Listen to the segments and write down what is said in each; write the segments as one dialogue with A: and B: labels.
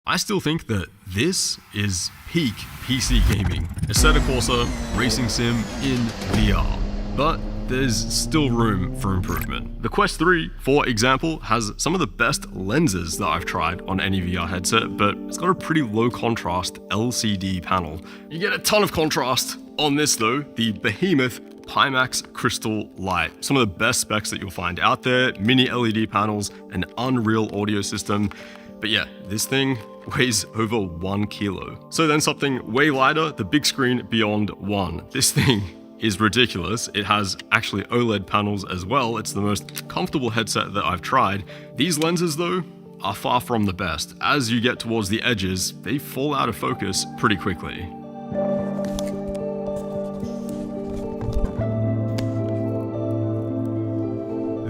A: I still think that this is peak PC gaming. Assetto Corsa racing sim in VR. But there's still room for improvement. The Quest 3, for example, has some of the best lenses that I've tried on any VR headset, but it's got a pretty low contrast LCD panel. You get a ton of contrast on this though, the behemoth Pimax Crystal Light. Some of the best specs that you'll find out there, mini LED panels, an unreal audio system. But yeah, this thing weighs over 1 kilo. So then something way lighter, the Bigscreen Beyond 1. This thing is ridiculous. It has actually OLED panels as well. It's the most comfortable headset that I've tried. These lenses though are far from the best. As you get towards the edges, they fall out of focus pretty quickly.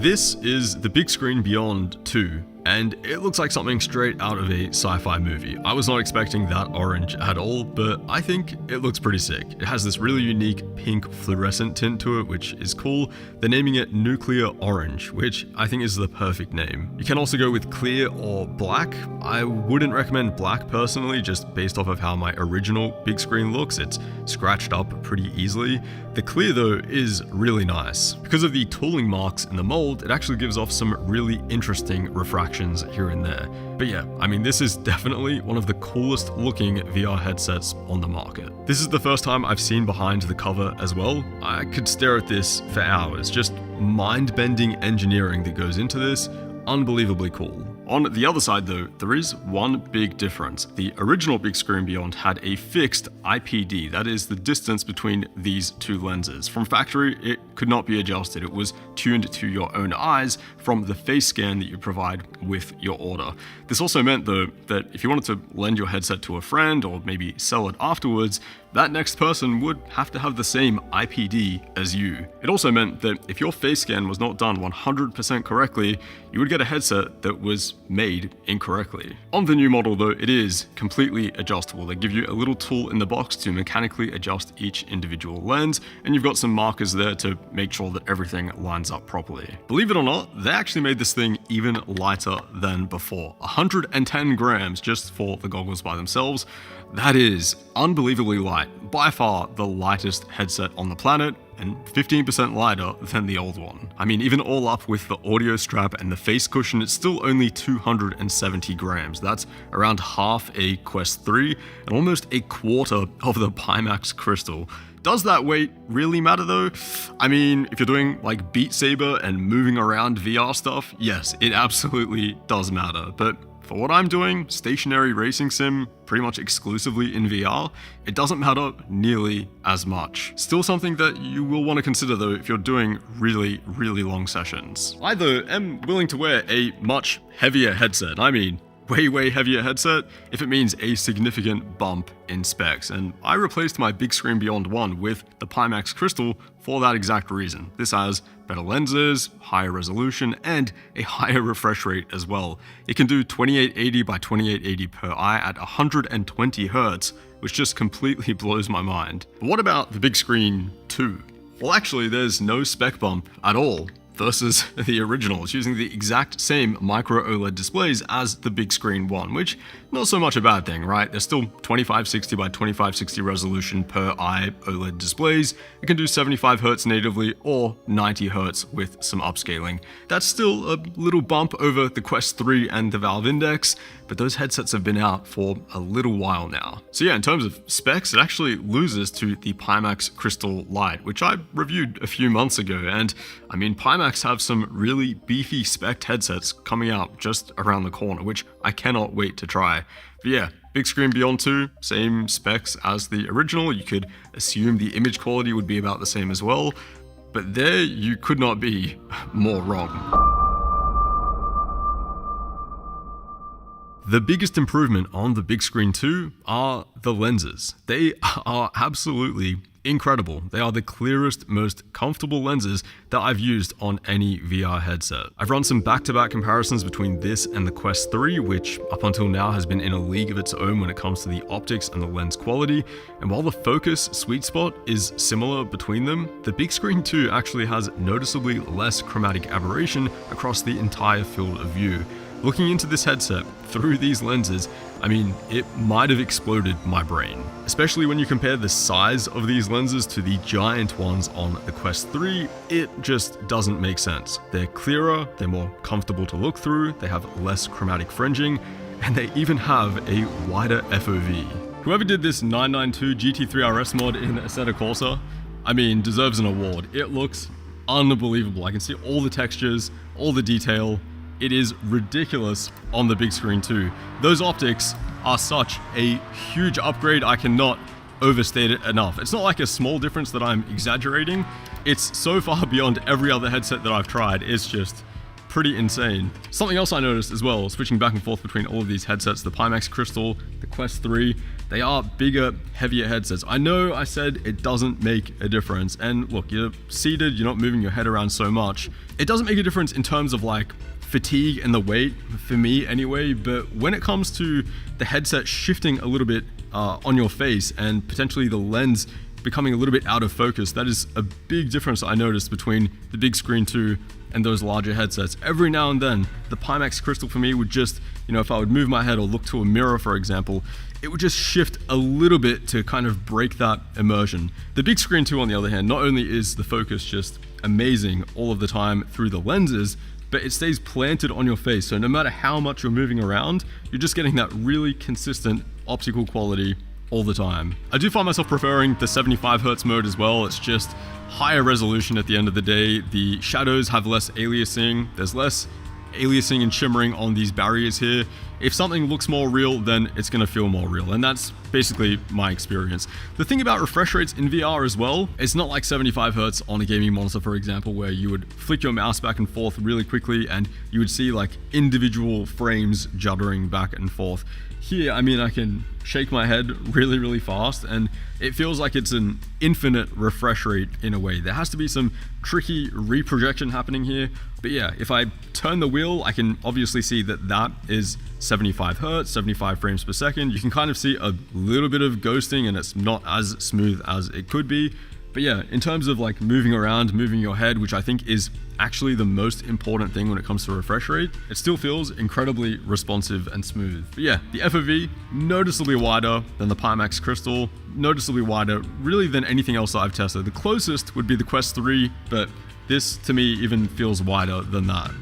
A: This is the Bigscreen Beyond 2, and it looks like something straight out of a sci-fi movie. I was not expecting that orange at all, but I think it looks pretty sick. It has this really unique pink fluorescent tint to it, which is cool. They're naming it Nuclear Orange, which I think is the perfect name. You can also go with clear or black. I wouldn't recommend black personally, just based off of how my original Bigscreen looks. It's scratched up pretty easily. The clear though is really nice. Because of the tooling marks in the mold, it actually gives off some really interesting refractions here and there. But yeah, I mean, this is definitely one of the coolest looking VR headsets on the market. This is the first time I've seen behind the cover as well. I could stare at this for hours, just mind-bending engineering that goes into this. Unbelievably cool. On the other side though, there is one big difference. The original Bigscreen Beyond had a fixed IPD, that is the distance between these two lenses. From factory, it could not be adjusted. It was tuned to your own eyes from the face scan that you provide with your order. This also meant though that if you wanted to lend your headset to a friend or maybe sell it afterwards, that next person would have to have the same IPD as you. It also meant that if your face scan was not done 100% correctly, you would get a headset that was made incorrectly. On the new model though, it is completely adjustable. They give you a little tool in the box to mechanically adjust each individual lens, and you've got some markers there to make sure that everything lines up properly. Believe it or not, they actually made this thing even lighter than before. 110 grams just for the goggles by themselves. That is unbelievably light, by far the lightest headset on the planet, and 15% lighter than the old one. I mean, even all up with the audio strap and the face cushion, it's still only 270 grams. That's around half a Quest 3 and almost a quarter of the Pimax Crystal. Does that weight really matter though? I mean, if you're doing like Beat Saber and moving around VR stuff, yes, it absolutely does matter. But for what I'm doing, stationary racing sim, pretty much exclusively in VR, it doesn't matter nearly as much. Still something that you will want to consider though if you're doing really, really long sessions. I though am willing to wear a much heavier headset. I mean, way heavier headset if it means a significant bump in specs, and I replaced my Bigscreen Beyond 1 with the Pimax Crystal for that exact reason. This has better lenses, higher resolution, and a higher refresh rate as well. It can do 2880 by 2880 per eye at 120 Hz, which just completely blows my mind. But what about the Bigscreen 2? Well, actually, there's no spec bump at all versus the original. It's using the exact same micro OLED displays as the Bigscreen 1, which not so much a bad thing, right? They're still 2560 by 2560 resolution per eye OLED displays. It can do 75 Hz natively or 90 Hz with some upscaling. That's still a little bump over the Quest 3 and the Valve Index, but those headsets have been out for a little while now. So yeah, in terms of specs, it actually loses to the Pimax Crystal Light, which I reviewed a few months ago. And I mean, Pimax have some really beefy spec'd headsets coming out just around the corner, which I cannot wait to try. But yeah, Bigscreen Beyond 2, same specs as the original. You could assume the image quality would be about the same as well, but there you could not be more wrong. The biggest improvement on the Bigscreen 2 are the lenses. They are absolutely incredible. They are the clearest, most comfortable lenses that I've used on any VR headset. I've run some back-to-back comparisons between this and the Quest 3, which up until now has been in a league of its own when it comes to the optics and the lens quality. And while the focus sweet spot is similar between them, the Bigscreen 2 actually has noticeably less chromatic aberration across the entire field of view. Looking into this headset through these lenses, I mean, it might have exploded my brain. Especially when you compare the size of these lenses to the giant ones on the Quest 3, it just doesn't make sense. They're clearer, they're more comfortable to look through, they have less chromatic fringing, and they even have a wider FOV. Whoever did this 992 GT3 RS mod in Assetto Corsa, I mean, deserves an award. It looks unbelievable. I can see all the textures, all the detail. It is ridiculous on the big screen too. Those optics are such a huge upgrade, I cannot overstate it enough. It's not like a small difference that I'm exaggerating. It's so far beyond every other headset that I've tried. It's just pretty insane. Something else I noticed as well, switching back and forth between all of these headsets, the Pimax Crystal, the Quest 3, they are bigger, heavier headsets. I know I said it doesn't make a difference, and look, you're seated, you're not moving your head around so much. It doesn't make a difference in terms of like fatigue and the weight, for me anyway, but when it comes to the headset shifting a little bit on your face and potentially the lens becoming a little bit out of focus, that is a big difference I noticed between the big screen 2 and those larger headsets. Every now and then, the Pimax Crystal for me would just, if I would move my head or look to a mirror, for example, it would just shift a little bit to kind of break that immersion. The big screen 2, on the other hand, not only is the focus just amazing all of the time through the lenses, but it stays planted on your face. So no matter how much you're moving around, you're just getting that really consistent optical quality all the time. I do find myself preferring the 75 Hz mode as well. It's just higher resolution at the end of the day. The shadows have less aliasing. There's less aliasing and shimmering on these barriers here. If something looks more real, then it's gonna feel more real, and that's basically my experience. The thing about refresh rates in VR as well, it's not like 75 Hz on a gaming monitor, for example, where you would flick your mouse back and forth really quickly and you would see like individual frames juddering back and forth. Here, I mean, I can shake my head really, really fast, and it feels like it's an infinite refresh rate in a way. There has to be some tricky reprojection happening here. But yeah, if I turn the wheel, I can obviously see that that is 75 Hz, 75 frames per second. You can kind of see a little bit of ghosting, and it's not as smooth as it could be. But yeah, in terms of like moving around, moving your head, which I think is actually the most important thing when it comes to refresh rate, it still feels incredibly responsive and smooth. But yeah, the FOV, noticeably wider than the Pimax Crystal, noticeably wider really than anything else that I've tested. The closest would be the Quest 3, but this to me even feels wider than that.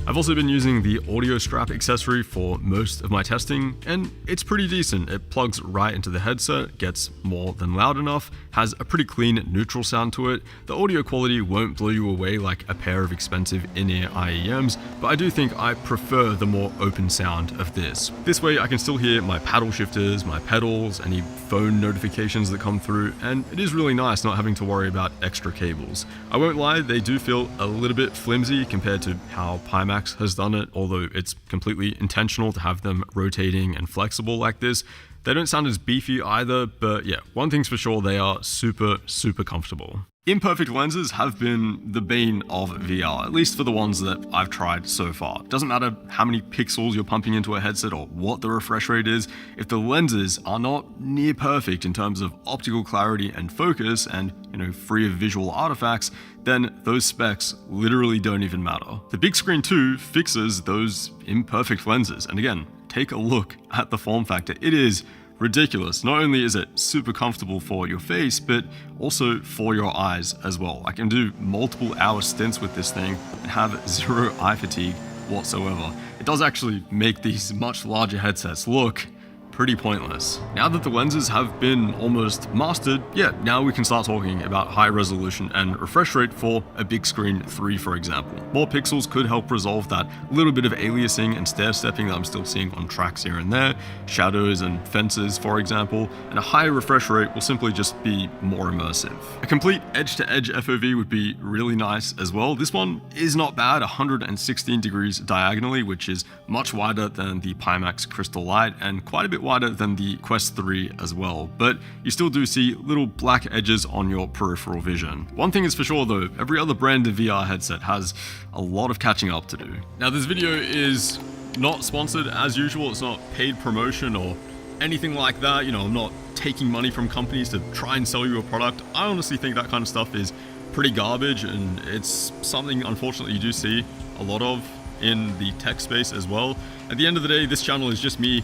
A: I've also been using the audio strap accessory for most of my testing, and it's pretty decent. It plugs right into the headset, gets more than loud enough, has a pretty clean neutral sound to it. The audio quality won't blow you away like a pair of expensive in-ear IEMs, but I do think I prefer the more open sound of this. This way I can still hear my paddle shifters, my pedals, any phone notifications that come through, and it is really nice not having to worry about extra cables. I won't lie, they do feel a little bit flimsy compared to how Pimax has done it, although it's completely intentional to have them rotating and flexible like this. They don't sound as beefy either, but yeah, one thing's for sure, they are super, super comfortable. Imperfect lenses have been the bane of VR, at least for the ones that I've tried so far. It doesn't matter how many pixels you're pumping into a headset or what the refresh rate is, if the lenses are not near perfect in terms of optical clarity and focus and, free of visual artifacts, then those specs literally don't even matter. The big screen 2 fixes those imperfect lenses, and again, take a look at the form factor. It is ridiculous. Not only is it super comfortable for your face, but also for your eyes as well. I can do multiple hour stints with this thing and have zero eye fatigue whatsoever. It does actually make these much larger headsets look pretty pointless. Now that the lenses have been almost mastered, yeah, now we can start talking about high resolution and refresh rate for a big screen 3, for example. More pixels could help resolve that little bit of aliasing and stair-stepping that I'm still seeing on tracks here and there, shadows and fences, for example, and a higher refresh rate will simply just be more immersive. A complete edge-to-edge FOV would be really nice as well. This one is not bad, 116 degrees diagonally, which is much wider than the Pimax Crystal Light and quite a bit wider than the Quest 3 as well, but you still do see little black edges on your peripheral vision. One thing is for sure though, every other brand of VR headset has a lot of catching up to do. Now this video is not sponsored as usual, it's not paid promotion or anything like that, I'm not taking money from companies to try and sell you a product. I honestly think that kind of stuff is pretty garbage, and it's something unfortunately you do see a lot of in the tech space as well. At the end of the day, this channel is just me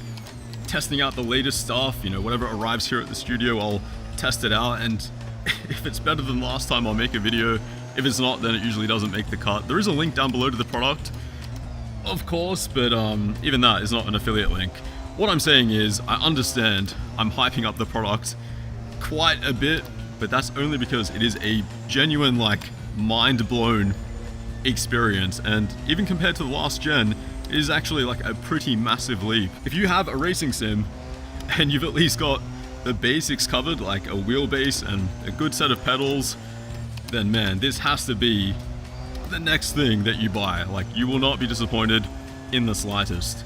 A: testing out the latest stuff, you know, whatever arrives here at the studio, I'll test it out, and if it's better than last time, I'll make a video. If it's not, then it usually doesn't make the cut. There is a link down below to the product, of course, but even that is not an affiliate link. What I'm saying is, I understand I'm hyping up the product quite a bit, but that's only because it is a genuine, like, mind-blown experience, and even compared to the last gen, it is actually like a pretty massive leap. If you have a racing sim, and you've at least got the basics covered, like a wheelbase and a good set of pedals, then man, this has to be the next thing that you buy. Like, you will not be disappointed in the slightest.